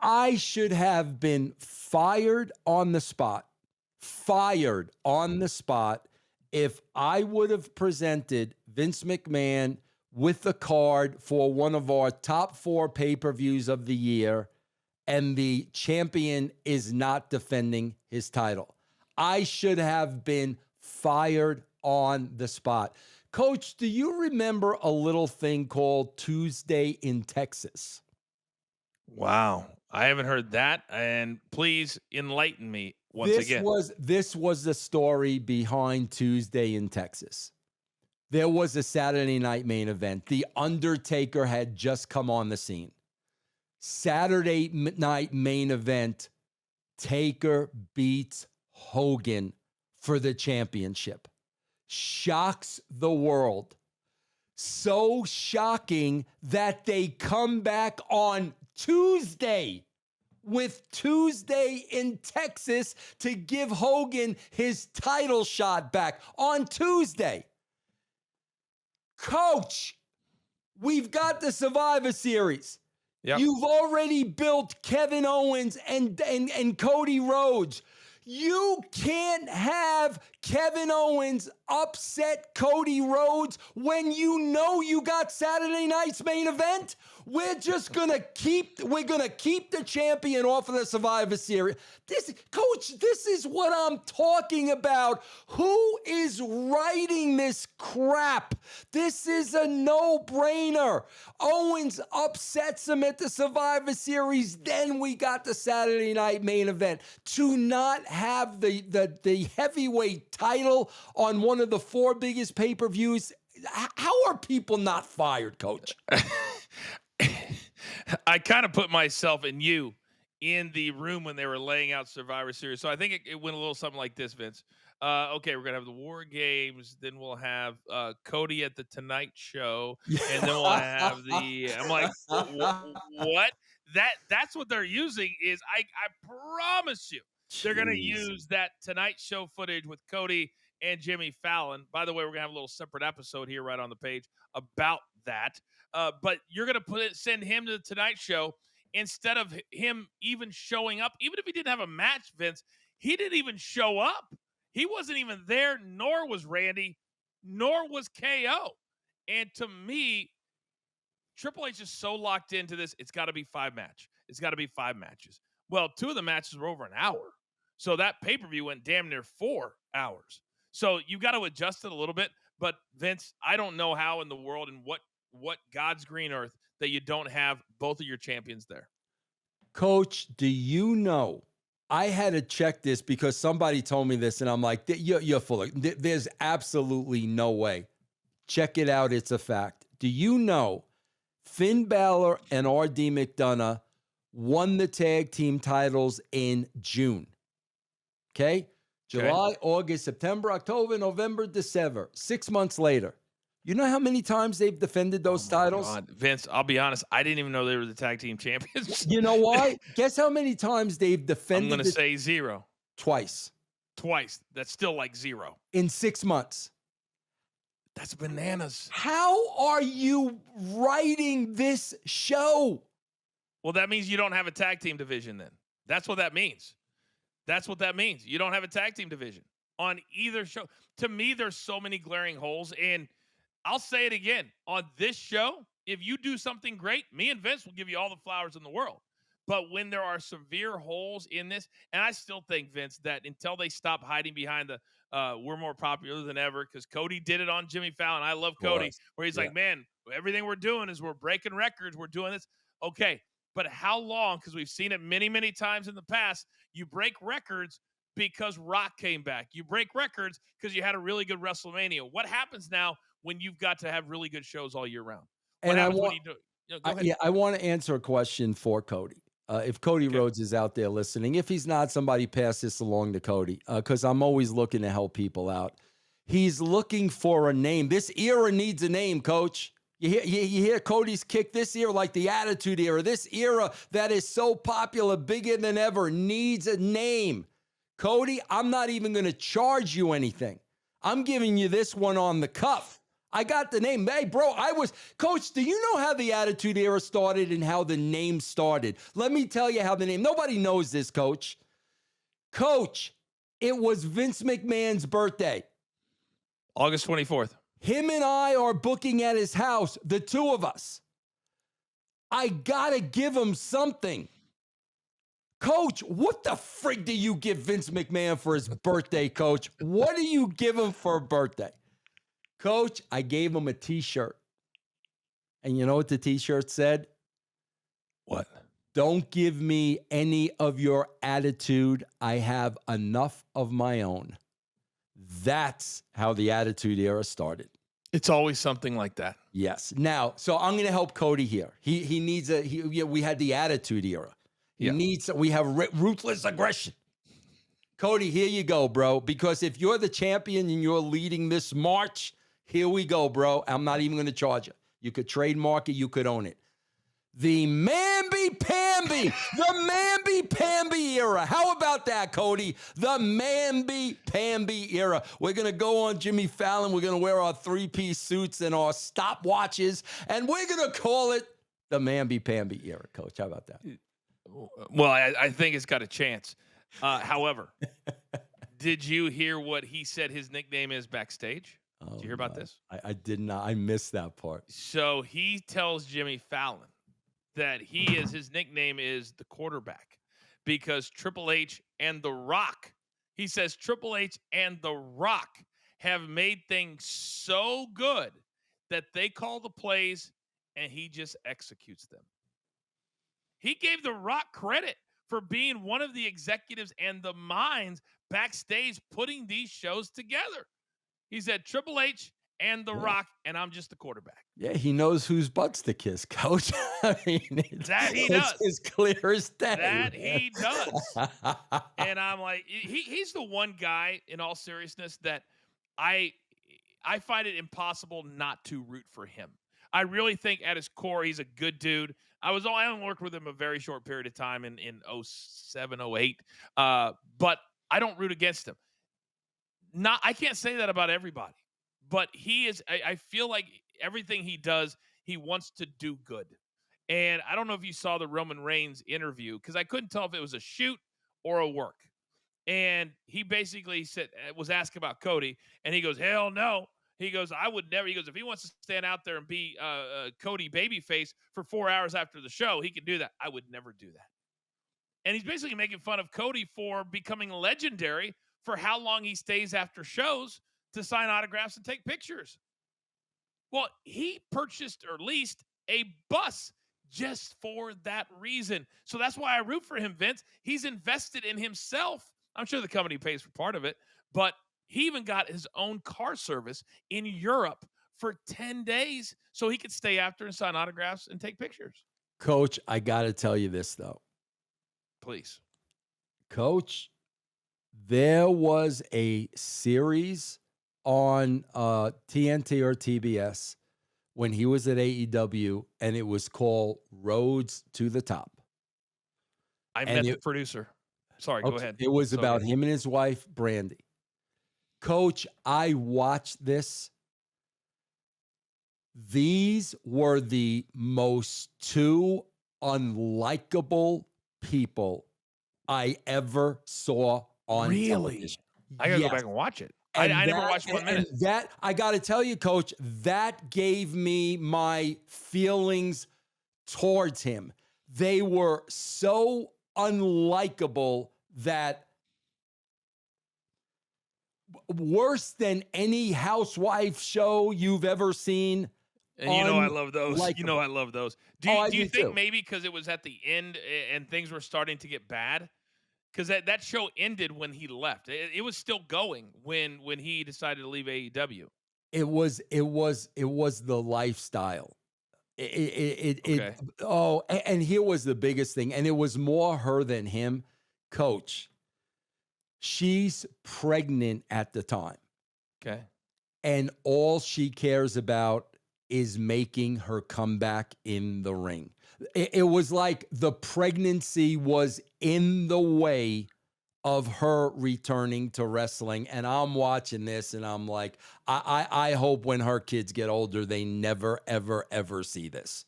I should have been fired on the spot if I would have presented Vince McMahon with the card for one of our top 4 pay-per-views of the year, and the champion is not defending his title. I should have been fired on the spot. Coach, do you remember a little thing called Tuesday in Texas? Wow. I haven't heard that, and please enlighten me once again. This was the story behind Tuesday in Texas. There was a Saturday night main event. The Undertaker had just come on the scene. Saturday night main event, Taker beats Hogan for the championship. Shocks the world. So shocking that they come back on Tuesday with Tuesday in Texas to give Hogan his title shot back on Tuesday. Coach, we've got the Survivor Series. Yep. You've already built Kevin Owens and Cody Rhodes. You can't have Kevin Owens upset Cody Rhodes when you know you got Saturday night's main event. We're gonna keep the champion off of the Survivor Series. Coach, this is what I'm talking about. Who is writing this crap? This is a no-brainer. Owens upsets him at the Survivor Series. Then we got the Saturday night main event. To not have the heavyweight title on one of the 4 biggest pay-per-views. How are people not fired, Coach? I kind of put myself and you in the room when they were laying out Survivor Series. So I think it went a little something like this, Vince. Okay, we're going to have the WarGames. Then we'll have Cody at the Tonight Show. And then we'll have I'm like, what? That's what they're using is, I promise you, they're going to use that Tonight Show footage with Cody and Jimmy Fallon. By the way, we're going to have a little separate episode here right on the page about that. But you're going to send him to the Tonight Show instead of him even showing up. Even if he didn't have a match, Vince, he didn't even show up. He wasn't even there, nor was Randy, nor was KO. And to me, Triple H is so locked into this, it's got to be 5 matches. It's got to be 5 matches. Well, 2 of the matches were over an hour. So that pay-per-view went damn near 4 hours. So you got to adjust it a little bit. But Vince, I don't know how in the world and what God's green earth that you don't have both of your champions there. Coach, do you know, I had to check this because somebody told me this and I'm like, you're full of, there's absolutely no way. Check it out. It's a fact. Do you know Finn Balor and R.D. McDonough won the tag team titles in June? Okay? July, August, September, October, November, December. 6 months later. You know how many times they've defended those titles? God. Vince, I'll be honest. I didn't even know they were the tag team champions. You know why? Guess how many times they've defended? I'm going to say 0. Twice. That's still like 0. In 6 months. That's bananas. How are you writing this show? Well, that means you don't have a tag team division then. That's what that means. You don't have a tag team division. on either show. To me, there's so many glaring holes. And I'll say it again on this show. If you do something great, me and Vince will give you all the flowers in the world. But when there are severe holes in this, and I still think, Vince, that until they stop hiding behind the we're more popular than ever, because Cody did it on Jimmy Fallon. I love Cody, where he's like, man, everything we're doing is we're breaking records. We're doing this. Okay. But how long? Because we've seen it many, many times in the past. You break records because Rock came back. You break records because you had a really good WrestleMania. What happens now when you've got to have really good shows all year round? What happens when you do it? Go ahead. I want to answer a question for Cody. If Cody Rhodes is out there listening, if he's not, somebody pass this along to Cody, because I'm always looking to help people out. He's looking for a name. This era needs a name, Coach. You hear Cody's kick? This era, like the Attitude Era, this era that is so popular, bigger than ever, needs a name. Cody, I'm not even going to charge you anything. I'm giving you this one on the cuff. I got the name. Hey, bro, Coach, do you know how the Attitude Era started and how the name started? Let me tell you how the name, nobody knows this, Coach. Coach, it was Vince McMahon's birthday. August 24th. Him and I are booking at his house, the two of us. I got to give him something. Coach, what the frig do you give Vince McMahon for his birthday, Coach? What do you give him for a birthday? Coach, I gave him a T-shirt. And you know what the T-shirt said? What? Don't give me any of your attitude. I have enough of my own. That's how the Attitude Era started. It's always something like that. Yes. Now, so I'm going to help Cody here. He needs we had the Attitude Era. We have ruthless aggression. Cody, here you go, bro. Because if you're the champion and you're leading this march, here we go, bro. I'm not even going to charge you. You could trademark it. You could own it. The mamby-pamby. The mamby-pamby era. How about that, Cody? The mamby-pamby era. We're going to go on Jimmy Fallon. We're going to wear our three-piece suits and our stopwatches, and we're going to call it the mamby-pamby era, Coach. How about that? Well, I think it's got a chance. However, did you hear what he said his nickname is backstage? Did you hear about this? I did not. I missed that part. So he tells Jimmy Fallon that his nickname is the quarterback because Triple H and The Rock, he says Triple H and The Rock have made things so good that they call the plays and he just executes them. He gave The Rock credit for being one of the executives and the minds backstage putting these shows together. He said Triple H and The Rock, and I'm just the quarterback. Yeah, he knows whose butts to kiss, Coach. I mean, it's as clear as day. That he does. And I'm like, he's the one guy, in all seriousness, that I find it impossible not to root for him. I really think at his core, he's a good dude. I only worked with him a very short period of time in 07, 08. But I don't root against him. I can't say that about everybody, but he is, I feel like everything he does, he wants to do good. And I don't know if you saw the Roman Reigns interview, because I couldn't tell if it was a shoot or a work. And he basically was asked about Cody, and he goes, hell no. He goes, I would never. He goes, if he wants to stand out there and be Cody babyface for 4 hours after the show, he can do that. I would never do that. And he's basically making fun of Cody for becoming legendary for how long he stays after shows to sign autographs and take pictures. Well, he purchased or leased a bus just for that reason. So that's why I root for him, Vince. He's invested in himself. I'm sure the company pays for part of it, but he even got his own car service in Europe for 10 days so he could stay after and sign autographs and take pictures. Coach, I got to tell you this, though. Please. Coach, there was a series on TNT or TBS when he was at AEW, and it was called Rhodes to the Top. I met the producer. Sorry, go ahead. It was about him and his wife, Brandy. Coach, I watched this. These were the most two unlikable people I ever saw on television. I gotta go Yes. back and watch it. And I never that watched 1 minute. and that I gotta tell you, coach, that gave me my feelings towards him. They were so unlikable that worse than any housewife show you've ever seen. And you know I love those. You know Unlikable. I love those. Oh, I Do you do think too. maybe because it was at the end and things were starting to get bad? Because that show ended when he left. It was still going when he decided to leave AEW. It was the lifestyle. Okay. And here was the biggest thing, and it was more her than him. Coach, she's pregnant at the time, Okay. and all she cares about is making her comeback in the ring. It was like the pregnancy was in the way of her returning to wrestling. And I'm watching this and I'm like, I hope when her kids get older, they never, ever, ever see this.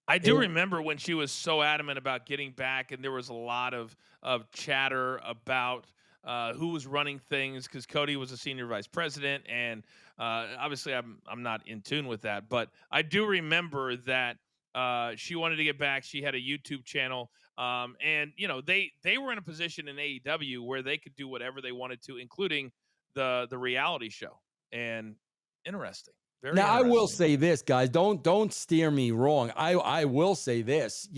I do remember when she was so adamant about getting back, and there was a lot of chatter about who was running things because Cody was a senior vice president, and obviously I'm not in tune with that, but I do remember that she wanted to get back. She had a YouTube channel, and you know they were in a position in AEW where they could do whatever they wanted to, including the reality show. And interesting, very Now I will interesting. say this, guys. Don't steer me wrong. I will say this,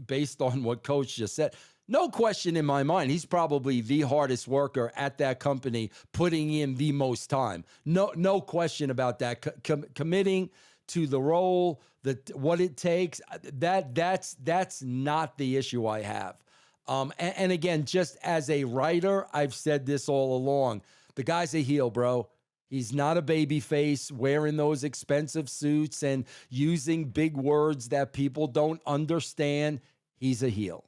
based on what Coach just said. No question in my mind, he's probably the hardest worker at that company, putting in the most time. No question about that. Committing to the role, what it takes. That's not the issue I have. And again, just as a writer, I've said this all along. The guy's a heel, bro. He's not a baby face wearing those expensive suits and using big words that people don't understand. He's a heel.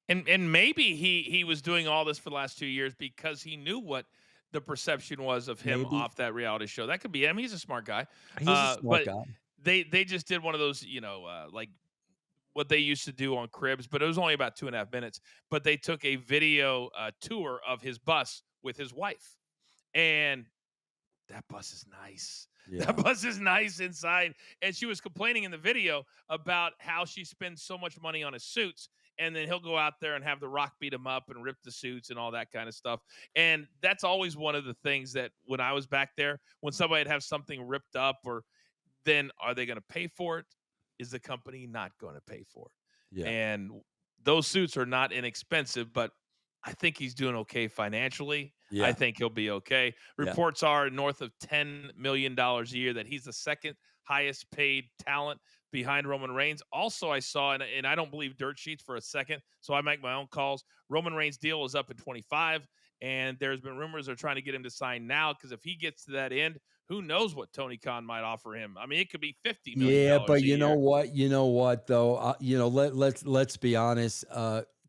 And maybe he was doing all this for the last 2 years because he knew what the perception was of him Maybe off that reality show. That could be him. He's a smart guy. he's a smart But guy. they just did one of those, like what they used to do on Cribs, but it was only about 2.5 minutes. But they took a video tour of his bus with his wife, and that bus is nice. Yeah. That bus is nice inside. And she was complaining in the video about how she spends so much money on his suits. And then he'll go out there and have The Rock beat him up and rip the suits and all that kind of stuff. And that's always one of the things that when I was back there, when somebody would have something ripped up, or then are they going to pay for it? Is the company not going to pay for it? Yeah. And those suits are not inexpensive, but I think he's doing okay financially. I Yeah. think he'll be okay. Yeah. Reports are north of $10 million a year, that he's the second highest paid talent behind Roman Reigns. Also, I saw, and I don't believe dirt sheets for a second, so I make my own calls. Roman Reigns' deal is up in 25, and there's been rumors they're trying to get him to sign now, because if he gets to that end, who knows what Tony Khan might offer him. I mean, it could be $50 million Yeah, but a year. You know what though? Let's be honest,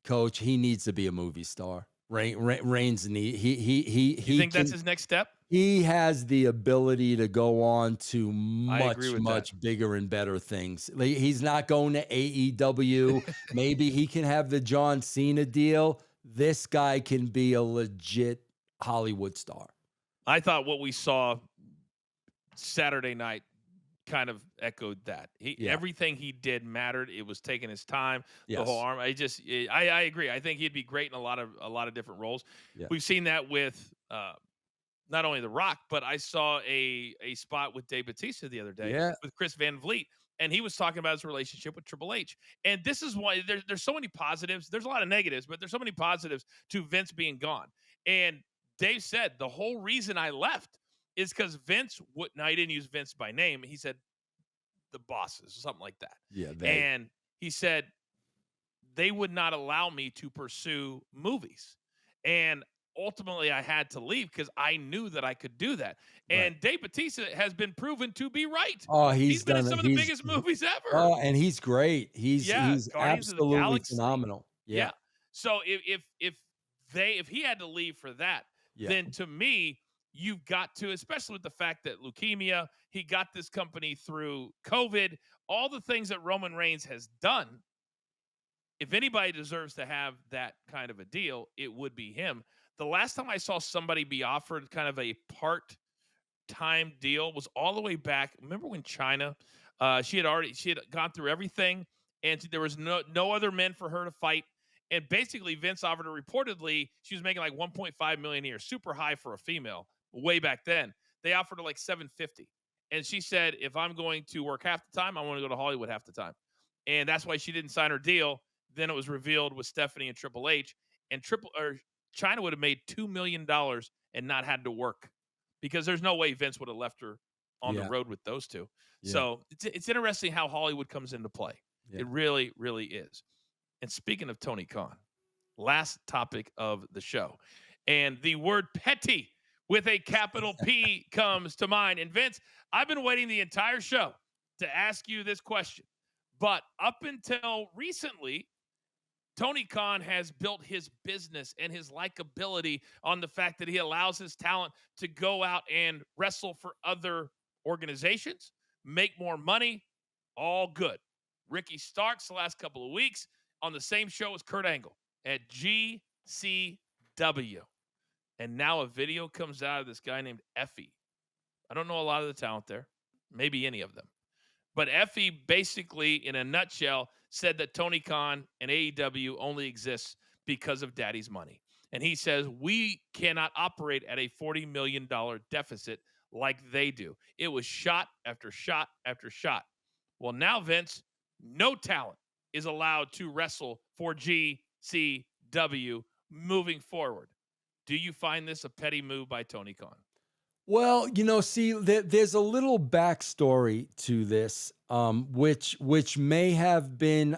Coach. He needs to be a movie star. Reigns need You think that's can his next step? he has the ability to go on to I agree with that. much bigger and better things. Like, he's not going to AEW. Maybe he can have the John Cena deal. This guy can be a legit Hollywood star. I thought what we saw Saturday night kind of echoed that. Yeah. Everything he did mattered. It was taking his time. Yes. The whole arm. I agree. I think he'd be great in a lot of different roles. Yeah. We've seen that with not only The Rock, but I saw a spot with Dave Batista the other day with Chris Van Vliet, and he was talking about his relationship with Triple H. And this is why there's so many positives. There's a lot of negatives, but there's so many positives to Vince being gone. And Dave said the whole reason I left is because Vince would. Now, he didn't use Vince by name. He said the bosses, something like that. Yeah. And he said they would not allow me to pursue movies. And ultimately, I had to leave because I knew that I could do that. And Dave Batista has been proven to be right. Oh, he's been in some of the biggest movies ever. Oh, and he's great. He's Guardians absolutely of the phenomenal. Yeah. So if he had to leave for that, then to me, you've got to, especially with the fact that leukemia, he got this company through COVID, all the things that Roman Reigns has done. If anybody deserves to have that kind of a deal, it would be him. The last time I saw somebody be offered kind of a part-time deal was all the way back. Remember when China, she had gone through everything, and there was no other men for her to fight. And basically, Vince offered her, reportedly, she was making like 1.5 million a year, super high for a female way back then. They offered her like 750. And she said, if I'm going to work half the time, I want to go to Hollywood half the time. And that's why she didn't sign her deal. Then it was revealed with Stephanie and Triple H, and China would have made $2 million and not had to work, because there's no way Vince would have left her on the Yeah. road with those two. Yeah. So it's interesting how Hollywood comes into play. Yeah. It really, really is. And speaking of Tony Khan, last topic of the show, and the word petty with a capital P comes to mind. And Vince, I've been waiting the entire show to ask you this question, but up until recently, Tony Khan has built his business and his likability on the fact that he allows his talent to go out and wrestle for other organizations, make more money, all good. Ricky Starks the last couple of weeks on the same show as Kurt Angle at GCW. And now a video comes out of this guy named Effie. I don't know a lot of the talent there, maybe any of them. But Effie basically, in a nutshell, said that Tony Khan and AEW only exists because of Daddy's money. And he says, we cannot operate at a $40 million deficit like they do. It was shot after shot after shot. Well, now, Vince, no talent is allowed to wrestle for GCW moving forward. Do you find this a petty move by Tony Khan? Well, see, there's a little backstory to this, which may have been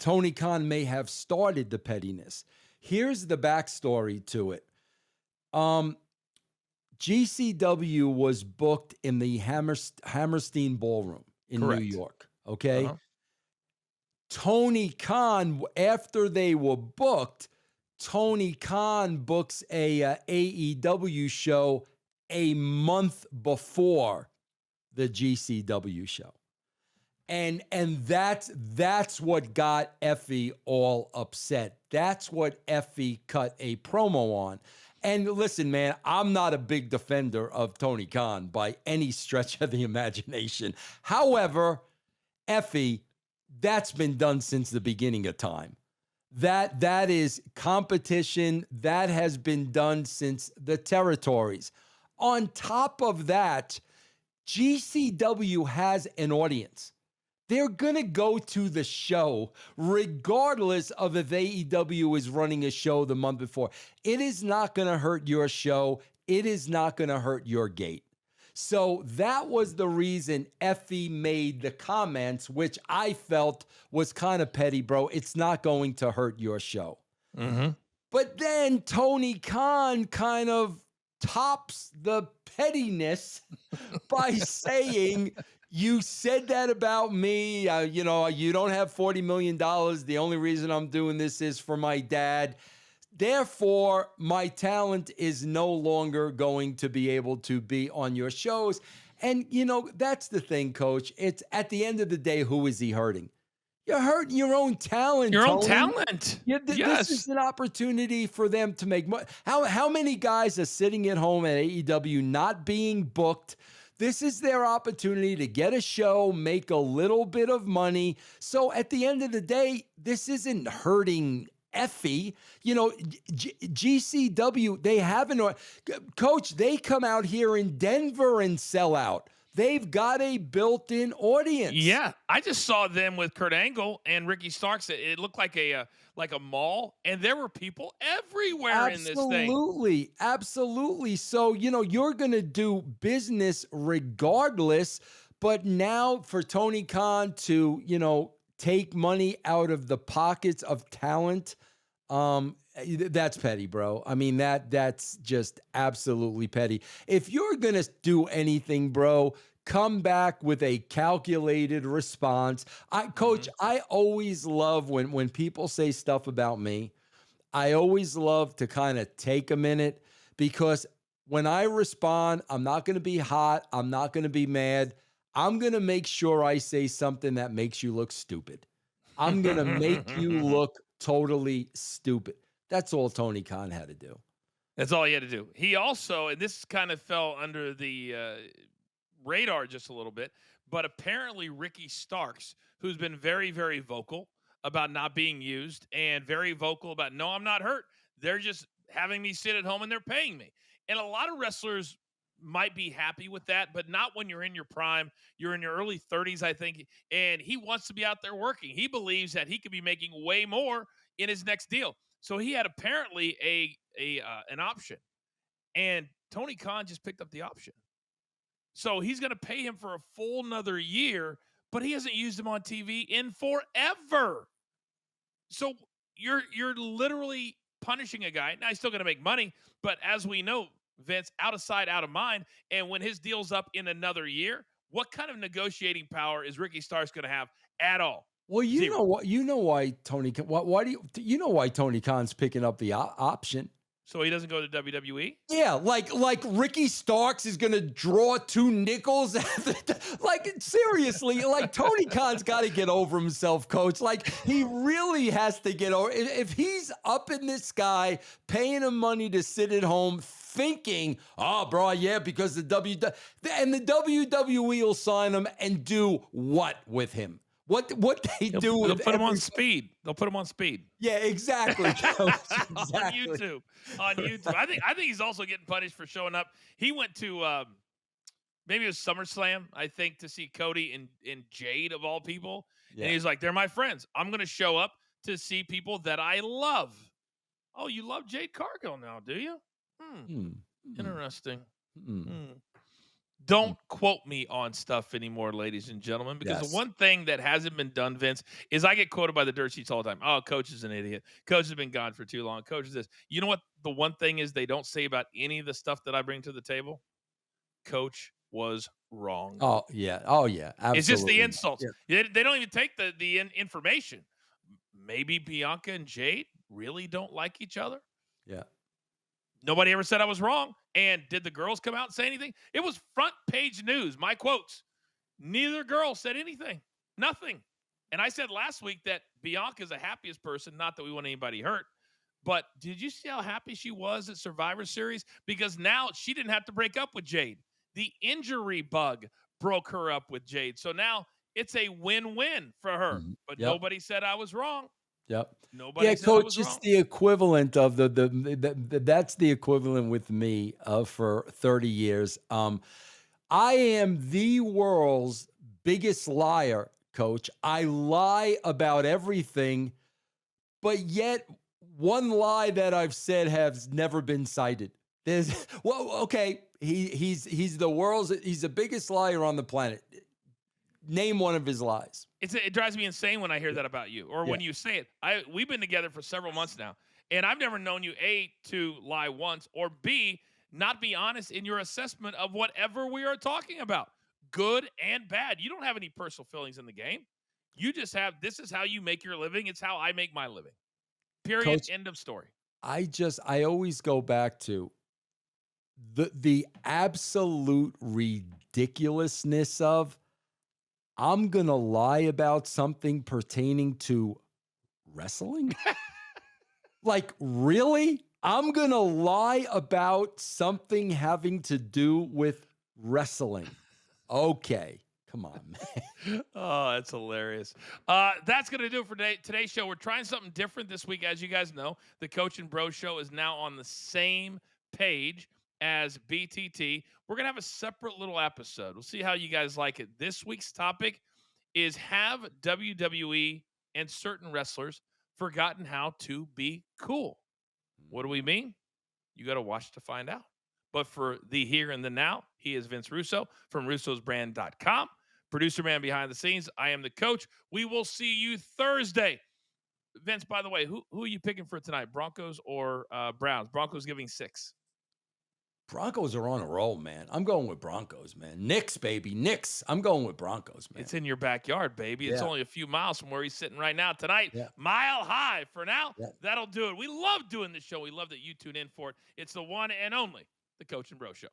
Tony Khan may have started the pettiness. Here's the backstory to it. GCW was booked in the Hammerstein Ballroom in Correct. New York. Okay. Tony Khan, after they were booked, Tony Khan books a AEW show a month before the GCW show. And that's what got Effie all upset. That's what Effie cut a promo on. And listen, man, I'm not a big defender of Tony Khan by any stretch of the imagination. However, Effie, that's been done since the beginning of time. That is competition that has been done since the territories. On top of that, GCW has an audience. They're going to go to the show regardless of if AEW is running a show the month before. It is not going to hurt your show. It is not going to hurt your gate. So that was the reason Effie made the comments, which I felt was kind of petty, bro. It's not going to hurt your show. Mm-hmm. But then Tony Khan kind of tops the pettiness by saying, you said that about me. You don't have $40 million. The only reason I'm doing this is for my dad. Therefore, my talent is no longer going to be able to be on your shows. And, that's the thing, Coach. It's at the end of the day, who is he hurting? You're hurting your own talent. Your own Tony. talent. Yes. This is an opportunity for them to make money. How many guys are sitting at home at AEW not being booked? This is their opportunity to get a show, make a little bit of money. So at the end of the day, this isn't hurting Effie. GCW, they haven't. Coach, they come out here in Denver and sell out. They've got a built-in audience. Yeah, I just saw them with Kurt Angle and Ricky Starks. It looked like a mall, and there were people everywhere in this thing. Absolutely. So, you're going to do business regardless, but now for Tony Khan to, take money out of the pockets of talent, that's petty, bro. I mean, that's just absolutely petty. If you're going to do anything, bro, come back with a calculated response. Coach, I always love when people say stuff about me. I always love to kind of take a minute, because when I respond, I'm not going to be hot. I'm not going to be mad. I'm going to make sure I say something that makes you look stupid. I'm going to make you look totally stupid. That's all Tony Khan had to do. That's all he had to do. He also, and this kind of fell under the radar just a little bit, but apparently Ricky Starks, who's been very, very vocal about not being used and very vocal about, no, I'm not hurt. They're just having me sit at home and they're paying me. And a lot of wrestlers might be happy with that, but not when you're in your prime. You're in your early 30s, I think, and he wants to be out there working. He believes that he could be making way more in his next deal. So he had apparently an option, and Tony Khan just picked up the option. So he's going to pay him for a full another year, but he hasn't used him on TV in forever. So you're literally punishing a guy. Now he's still going to make money, but as we know, Vince, out of sight, out of mind. And when his deal's up in another year, what kind of negotiating power is Ricky Starks going to have at all? Well, you know what? You know why Tony? Why do you know why Tony Khan's picking up the option? So he doesn't go to WWE? Yeah, like Ricky Starks is gonna draw 2 nickels. Like seriously, like Tony Khan's got to get over himself, coach. Like he really has to get over. If he's up in this guy, paying him money to sit at home, thinking, oh, bro, yeah, because the WWE will sign him and do what with him? What they do? They'll put him on speed. They'll put him on speed. Yeah, exactly. Exactly. On YouTube. I think he's also getting punished for showing up. He went to maybe it was SummerSlam, I think, to see Cody and Jade of all people. Yeah. And he's like, they're my friends. I'm going to show up to see people that I love. Oh, you love Jade Cargill now, do you? Interesting. Don't quote me on stuff anymore, ladies and gentlemen, because the one thing that hasn't been done, Vince, is I get quoted by the dirt sheets all the time. Oh, coach is an idiot. Coach has been gone for too long. Coach is this. You know what the one thing is they don't say about any of the stuff that I bring to the table? Coach was wrong. Oh, yeah. Oh, yeah. Absolutely. It's just the insults. Yeah. They don't even take the information. Maybe Bianca and Jade really don't like each other. Yeah. Nobody ever said I was wrong. And did the girls come out and say anything? It was front page news. My quotes. Neither girl said anything. Nothing. And I said last week that Bianca's the happiest person. Not that we want anybody hurt. But did you see how happy she was at Survivor Series? Because now she didn't have to break up with Jade. The injury bug broke her up with Jade. So now it's a win-win for her. But nobody said I was wrong. Yep. Nobody said coach, I was it's the equivalent of that's the equivalent with me for 30 years. I am the world's biggest liar, coach. I lie about everything, but yet one lie that I've said has never been cited. He's the biggest liar on the planet. Name one of his lies. It drives me insane when I hear that about you, or when you say it. We've been together for several months now, and I've never known you, A, to lie once, or B, not be honest in your assessment of whatever we are talking about, good and bad. You don't have any personal feelings in the game. You just have, this is how you make your living. It's how I make my living. Period. Coach, end of story. I always go back to the absolute ridiculousness of, I'm going to lie about something pertaining to wrestling? Like, really? I'm going to lie about something having to do with wrestling. Okay. Come on, man. Oh, that's hilarious. That's going to do it for today's show. We're trying something different this week. As you guys know, the Coach and Bro Show is now on the same page as BTT. We're going to have a separate little episode. We'll see how you guys like it. This week's topic is, have WWE and certain wrestlers forgotten how to be cool? What do we mean? You got to watch to find out. But for the here and the now, he is Vince Russo from russosbrand.com. Producer man behind the scenes. I am the coach. We will see you Thursday. Vince, by the way, who are you picking for tonight? Broncos or Browns? Broncos giving 6. Broncos are on a roll, man. I'm going with Broncos, man. Knicks, baby. Knicks. I'm going with Broncos, man. It's in your backyard, baby. It's only a few miles from where he's sitting right now tonight. Mile High. For now, that'll do it. We love doing this show. We love that you tune in for it. It's the one and only, the Coach and Bro Show.